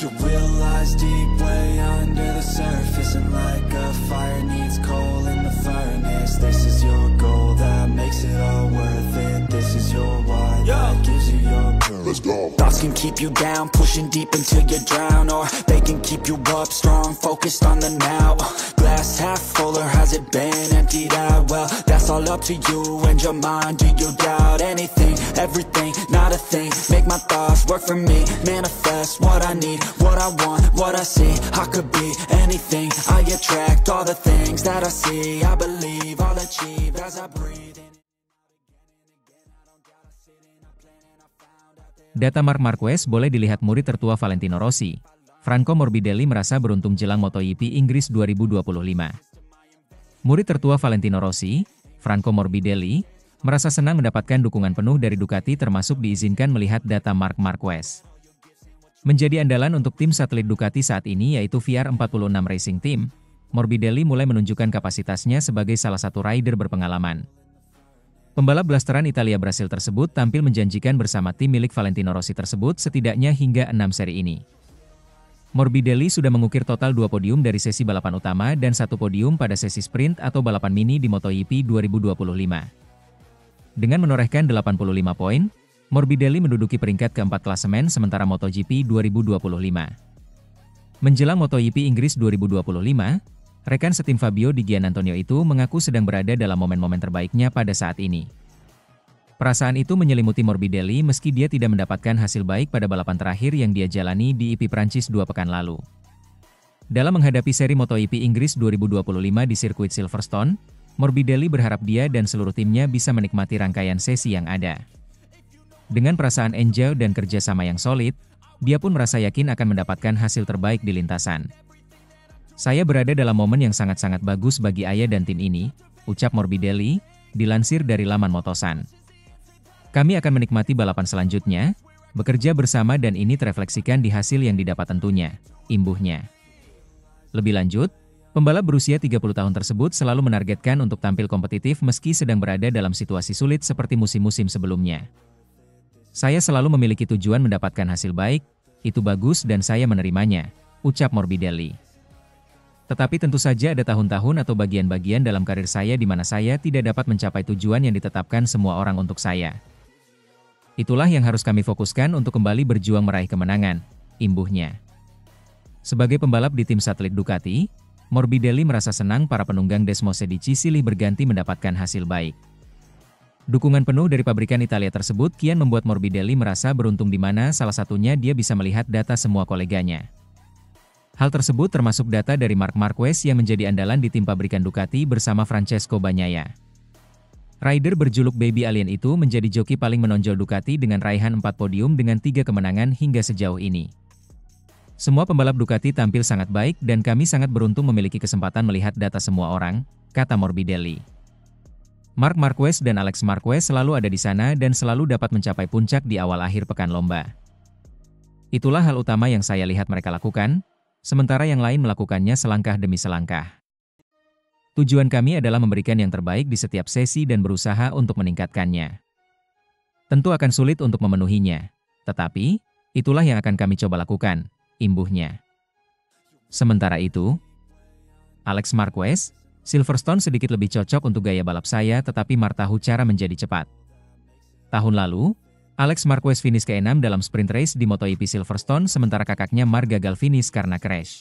You realize deep way under the surface, and like a fire needs coal in the furnace. This is your goal that makes it all worth it. This is your why that gives you your purpose. Let's go. Thoughts can keep you down, pushing deep until you drown, or they can keep you up strong, focused on the now. Glass half full, or has it been emptied out? Well, that's all up to you and your mind. Do you doubt anything, everything, not a thing? Make my thoughts work for me, manifest what I need, what I want, what I see. I could be anything, I attract all the things that I see. I believe I'll achieve as I breathe in. Data Marc Marquez boleh dilihat murid tertua Valentino Rossi. Franco Morbidelli merasa beruntung jelang MotoGP Inggris 2025. Murid tertua Valentino Rossi, Franco Morbidelli, merasa senang mendapatkan dukungan penuh dari Ducati, termasuk diizinkan melihat data Marc Marquez. Menjadi andalan untuk tim satelit Ducati saat ini yaitu VR46 Racing Team, Morbidelli mulai menunjukkan kapasitasnya sebagai salah satu rider berpengalaman. Pembalap blasteran Italia Brasil tersebut tampil menjanjikan bersama tim milik Valentino Rossi tersebut setidaknya hingga 6 seri ini. Morbidelli sudah mengukir total 2 podium dari sesi balapan utama dan 1 podium pada sesi sprint atau balapan mini di MotoGP 2025. Dengan menorehkan 85 poin, Morbidelli menduduki peringkat keempat klasemen sementara MotoGP 2025. Menjelang MotoGP Inggris 2025, rekan setim Fabio Di Giannantonio itu mengaku sedang berada dalam momen-momen terbaiknya pada saat ini. Perasaan itu menyelimuti Morbidelli meski dia tidak mendapatkan hasil baik pada balapan terakhir yang dia jalani di IP Prancis 2 pekan lalu. Dalam menghadapi seri MotoGP Inggris 2025 di sirkuit Silverstone, Morbidelli berharap dia dan seluruh timnya bisa menikmati rangkaian sesi yang ada. Dengan perasaan enjoy dan kerjasama yang solid, dia pun merasa yakin akan mendapatkan hasil terbaik di lintasan. Saya berada dalam momen yang sangat-sangat bagus bagi Ayah dan tim ini, ucap Morbidelli, dilansir dari laman Motosan. Kami akan menikmati balapan selanjutnya, bekerja bersama dan ini terefleksikan di hasil yang didapat tentunya, imbuhnya. Lebih lanjut, pembalap berusia 30 tahun tersebut selalu menargetkan untuk tampil kompetitif meski sedang berada dalam situasi sulit seperti musim-musim sebelumnya. Saya selalu memiliki tujuan mendapatkan hasil baik, itu bagus dan saya menerimanya, ucap Morbidelli. Tetapi tentu saja ada tahun-tahun atau bagian-bagian dalam karir saya di mana saya tidak dapat mencapai tujuan yang ditetapkan semua orang untuk saya. Itulah yang harus kami fokuskan untuk kembali berjuang meraih kemenangan, imbuhnya. Sebagai pembalap di tim satelit Ducati, Morbidelli merasa senang para penunggang Desmosedici silih berganti mendapatkan hasil baik. Dukungan penuh dari pabrikan Italia tersebut kian membuat Morbidelli merasa beruntung di mana salah satunya dia bisa melihat data semua koleganya. Hal tersebut termasuk data dari Marc Marquez yang menjadi andalan di tim pabrikan Ducati bersama Francesco Bagnaia. Rider berjuluk Baby Alien itu menjadi joki paling menonjol Ducati dengan raihan 4 podium dengan 3 kemenangan hingga sejauh ini. Semua pembalap Ducati tampil sangat baik dan kami sangat beruntung memiliki kesempatan melihat data semua orang, kata Morbidelli. Marc Marquez dan Alex Marquez selalu ada di sana dan selalu dapat mencapai puncak di awal akhir pekan lomba. Itulah hal utama yang saya lihat mereka lakukan, sementara yang lain melakukannya selangkah demi selangkah. Tujuan kami adalah memberikan yang terbaik di setiap sesi dan berusaha untuk meningkatkannya. Tentu akan sulit untuk memenuhinya, tetapi itulah yang akan kami coba lakukan, imbuhnya. Sementara itu, Alex Marquez, Silverstone sedikit lebih cocok untuk gaya balap saya tetapi Marc tahu cara menjadi cepat. Tahun lalu, Alex Marquez finish ke-6 dalam sprint race di MotoGP Silverstone sementara kakaknya Marc gagal finish karena crash.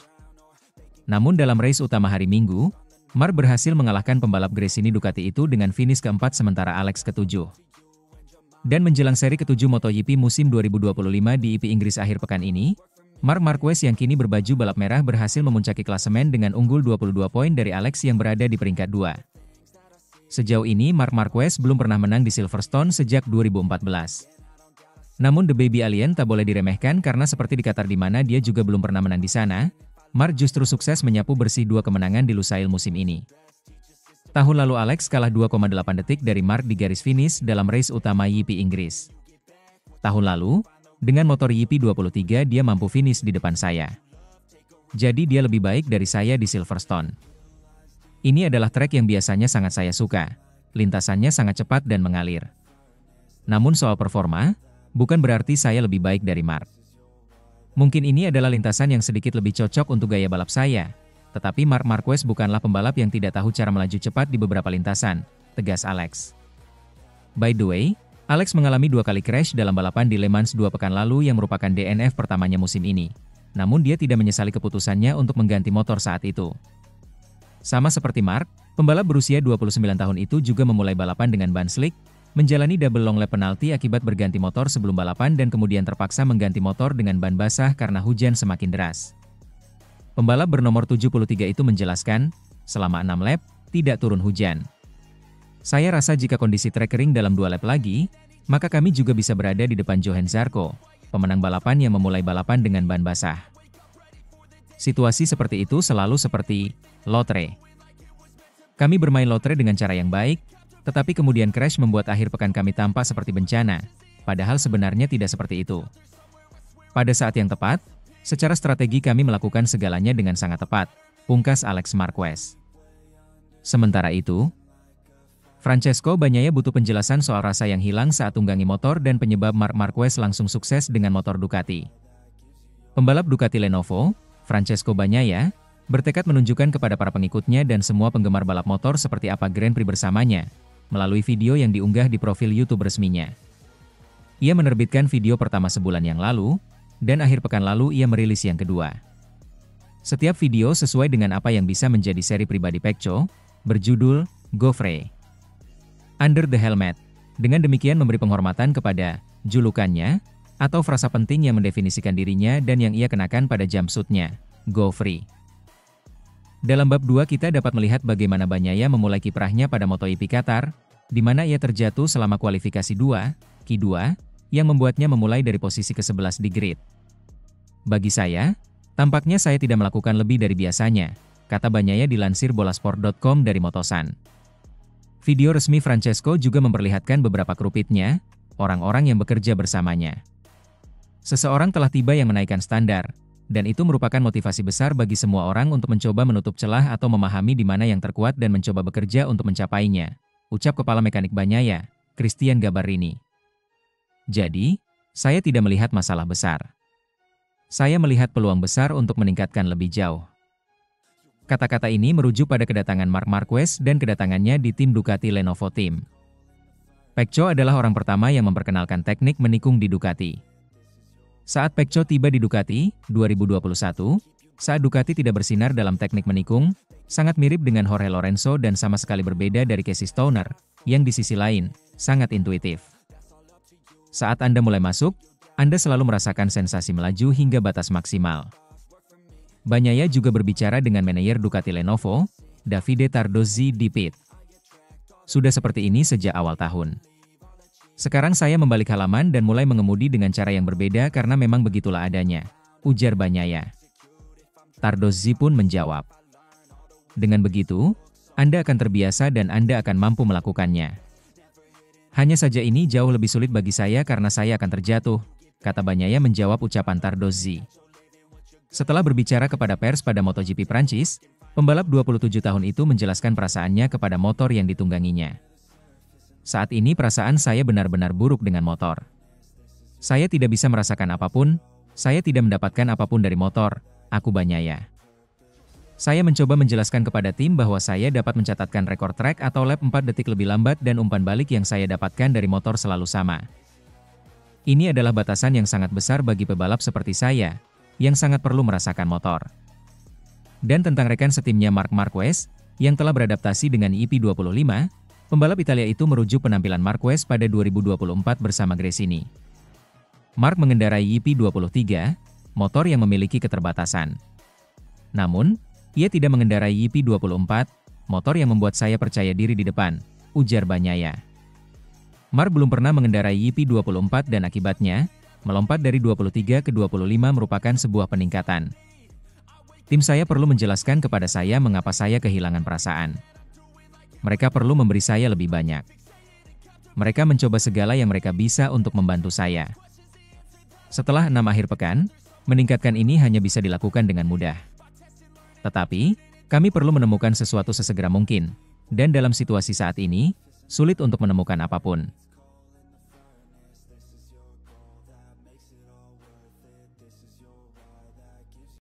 Namun dalam race utama hari Minggu, Marc berhasil mengalahkan pembalap Gresini Ducati itu dengan finish ke-4 sementara Alex ke-7. Dan menjelang seri ke-7 MotoGP musim 2025 di IP Inggris akhir pekan ini, Marc Marquez yang kini berbaju balap merah berhasil memuncaki klasemen dengan unggul 22 poin dari Alex yang berada di peringkat 2. Sejauh ini Marc Marquez belum pernah menang di Silverstone sejak 2014. Namun The Baby Alien tak boleh diremehkan karena seperti di Qatar di mana dia juga belum pernah menang di sana, Marc justru sukses menyapu bersih 2 kemenangan di Lusail musim ini. Tahun lalu Alex kalah 2,8 detik dari Marc di garis finish dalam race utama YP Inggris. Tahun lalu, dengan motor YP23 dia mampu finish di depan saya. Jadi dia lebih baik dari saya di Silverstone. Ini adalah trek yang biasanya sangat saya suka, lintasannya sangat cepat dan mengalir. Namun soal performa, bukan berarti saya lebih baik dari Marc. Mungkin ini adalah lintasan yang sedikit lebih cocok untuk gaya balap saya. Tetapi Marc Marquez bukanlah pembalap yang tidak tahu cara melaju cepat di beberapa lintasan, tegas Alex. By the way, Alex mengalami 2 kali crash dalam balapan di Le Mans 2 pekan lalu yang merupakan DNF pertamanya musim ini. Namun dia tidak menyesali keputusannya untuk mengganti motor saat itu. Sama seperti Marc, pembalap berusia 29 tahun itu juga memulai balapan dengan ban slick, menjalani double long lap penalti akibat berganti motor sebelum balapan dan kemudian terpaksa mengganti motor dengan ban basah karena hujan semakin deras. Pembalap bernomor 73 itu menjelaskan, selama 6 lap, tidak turun hujan. Saya rasa jika kondisi trek kering dalam 2 lap lagi, maka kami juga bisa berada di depan Johann Zarco, pemenang balapan yang memulai balapan dengan ban basah. Situasi seperti itu selalu seperti lotre. Kami bermain lotre dengan cara yang baik, tetapi kemudian crash membuat akhir pekan kami tampak seperti bencana, padahal sebenarnya tidak seperti itu. Pada saat yang tepat, secara strategi kami melakukan segalanya dengan sangat tepat, pungkas Alex Marquez. Sementara itu, Francesco Bagnaia butuh penjelasan soal rasa yang hilang saat tunggangi motor dan penyebab Marc Marquez langsung sukses dengan motor Ducati. Pembalap Ducati Lenovo, Francesco Bagnaia, bertekad menunjukkan kepada para pengikutnya dan semua penggemar balap motor seperti apa Grand Prix bersamanya, melalui video yang diunggah di profil YouTube resminya. Ia menerbitkan video pertama sebulan yang lalu, dan akhir pekan lalu ia merilis yang kedua. Setiap video sesuai dengan apa yang bisa menjadi seri pribadi Pecco, berjudul Go Free Under the Helmet. Dengan demikian memberi penghormatan kepada julukannya, atau frasa penting yang mendefinisikan dirinya dan yang ia kenakan pada jumpsuitnya, Go Free. Dalam bab 2 kita dapat melihat bagaimana Bagnaia memulai kiprahnya pada MotoGP Qatar, di mana ia terjatuh selama kualifikasi 2, Q2, yang membuatnya memulai dari posisi ke-11 di grid. Bagi saya, tampaknya saya tidak melakukan lebih dari biasanya, kata Bagnaia dilansir bolasport.com dari Motosan. Video resmi Francesco juga memperlihatkan beberapa kru pitnya, orang-orang yang bekerja bersamanya. Seseorang telah tiba yang menaikkan standar, dan itu merupakan motivasi besar bagi semua orang untuk mencoba menutup celah atau memahami di mana yang terkuat dan mencoba bekerja untuk mencapainya, ucap Kepala Mekanik Bagnaia, Christian Gabarrini. Jadi, saya tidak melihat masalah besar. Saya melihat peluang besar untuk meningkatkan lebih jauh. Kata-kata ini merujuk pada kedatangan Marc Marquez dan kedatangannya di tim Ducati Lenovo Team. Pecco adalah orang pertama yang memperkenalkan teknik menikung di Ducati. Saat Pecco tiba di Ducati, 2021, saat Ducati tidak bersinar dalam teknik menikung, sangat mirip dengan Jorge Lorenzo dan sama sekali berbeda dari Casey Stoner, yang di sisi lain, sangat intuitif. Saat Anda mulai masuk, Anda selalu merasakan sensasi melaju hingga batas maksimal. Bagnaia juga berbicara dengan manajer Ducati Lenovo, Davide Tardozzi di pit. Sudah seperti ini sejak awal tahun. Sekarang saya membalik halaman dan mulai mengemudi dengan cara yang berbeda karena memang begitulah adanya, ujar Bagnaia. Tardozzi pun menjawab. Dengan begitu, Anda akan terbiasa dan Anda akan mampu melakukannya. Hanya saja ini jauh lebih sulit bagi saya karena saya akan terjatuh, kata Bagnaia menjawab ucapan Tardozzi. Setelah berbicara kepada pers pada MotoGP Prancis, pembalap 27 tahun itu menjelaskan perasaannya kepada motor yang ditungganginya. Saat ini perasaan saya benar-benar buruk dengan motor. Saya tidak bisa merasakan apapun, saya tidak mendapatkan apapun dari motor, aku Bagnaia. Saya mencoba menjelaskan kepada tim bahwa saya dapat mencatatkan rekor trek atau lap 4 detik lebih lambat dan umpan balik yang saya dapatkan dari motor selalu sama. Ini adalah batasan yang sangat besar bagi pebalap seperti saya, yang sangat perlu merasakan motor. Dan tentang rekan setimnya Marc Marquez, yang telah beradaptasi dengan IP25, pembalap Italia itu merujuk penampilan Marquez pada 2024 bersama Gresini. Marc mengendarai IP23, motor yang memiliki keterbatasan. Namun, ia tidak mengendarai IP24, motor yang membuat saya percaya diri di depan, ujar Bagnaia. Marc belum pernah mengendarai IP24 dan akibatnya, melompat dari 23 ke 25 merupakan sebuah peningkatan. Tim saya perlu menjelaskan kepada saya mengapa saya kehilangan perasaan. Mereka perlu memberi saya lebih banyak. Mereka mencoba segala yang mereka bisa untuk membantu saya. Setelah 6 akhir pekan, meningkatkan ini hanya bisa dilakukan dengan mudah. Tetapi, kami perlu menemukan sesuatu sesegera mungkin, dan dalam situasi saat ini, sulit untuk menemukan apapun.